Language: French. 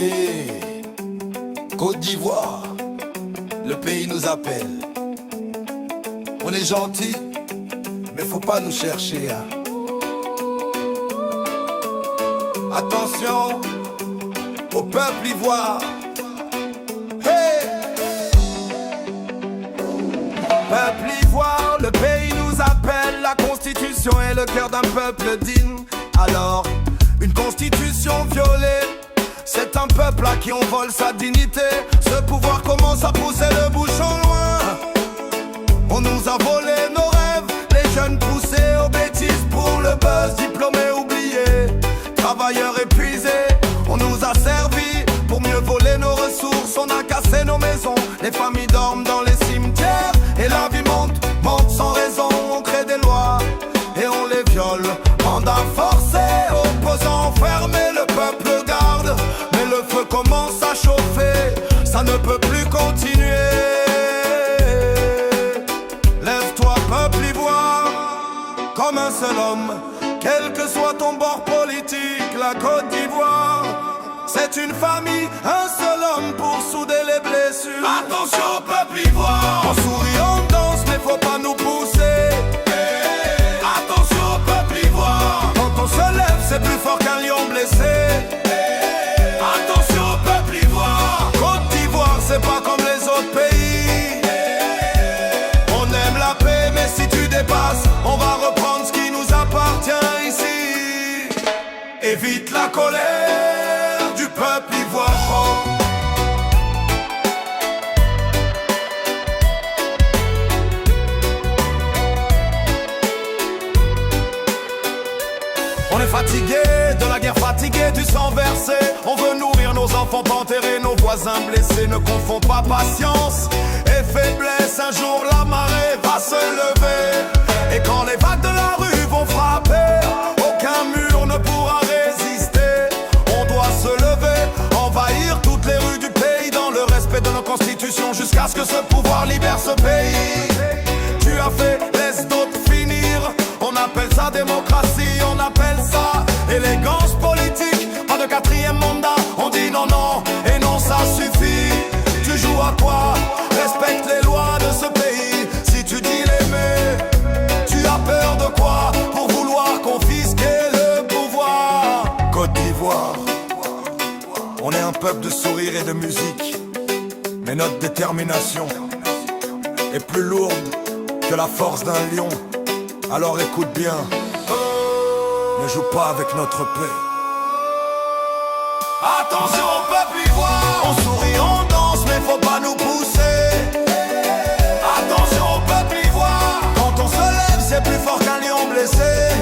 Hey, Côte d'Ivoire, le pays nous appelle. On est gentil, mais faut pas nous chercher, hein. Attention au peuple ivoire. Hey, peuple ivoire, le pays nous appelle. La constitution est le cœur d'un peuple digne. Alors, une constitution violée, c'est un peuple à qui on vole sa dignité. Ce pouvoir commence à pousser le bouchon loin. On nous a volé nos rêves, les jeunes poussés aux bêtises pour le buzz. Diplômés oubliés, travailleurs épuisés, on nous a servi pour mieux voler nos ressources. On a cassé nos maisons, les familles dorment dans les cimetières. Et la vie monte, monte sans raison. On crée des lois et on les viole. Mandat forcé, opposants fermés, le peuple garde. Mais le feu commence à chauffer, ça ne peut plus continuer. Lève-toi peuple ivoire, comme un seul homme. Quel que soit ton bord politique, la Côte d'Ivoire, c'est une famille, un seul homme pour souder les blessures. Attention peuple ivoire, on sourit, on danse, mais faut pas nous pousser. Attention peuple ivoire, quand on se lève, c'est plus fort qu'un lion blessé. Attention peuple ivoire, Côte d'Ivoire, c'est pas comme les autres pays. On aime la paix, mais si tu dépasses, on va reprendre ce qui nous appartient ici. Évite la colère du peuple ivoirien. On est fatigué de la guerre, fatigué du sang versé. On veut nourrir nos enfants, pas enterrer nos voisins blessés. Ne confonds pas patience et faiblesse. Un jour la marée va se lever. Et quand les vagues de la rue vont frapper, aucun mur ne pourra résister. On doit se lever, envahir toutes les rues du pays dans le respect de nos constitutions, jusqu'à ce que ce pouvoir libère ce pays. Tu as fait, laisse d'autres finir. On appelle ça démocratie, on appelle ça élégance politique. Pas de quatrième mandat, on dit non, non, et non, ça suffit. Tu joues à quoi? Respecte les lois de ce pays. Si tu dis l'aimer, tu as peur de quoi? Pour vouloir confisquer le pouvoir. Côte d'Ivoire, on est un peuple de sourire et de musique. Mais notre détermination est plus lourde que la force d'un lion. Alors écoute bien, ne joue pas avec notre paix. Attention au peuple ivoire, on sourit, on danse, mais faut pas nous pousser. Attention au peuple ivoire, quand on se lève, c'est plus fort qu'un lion blessé.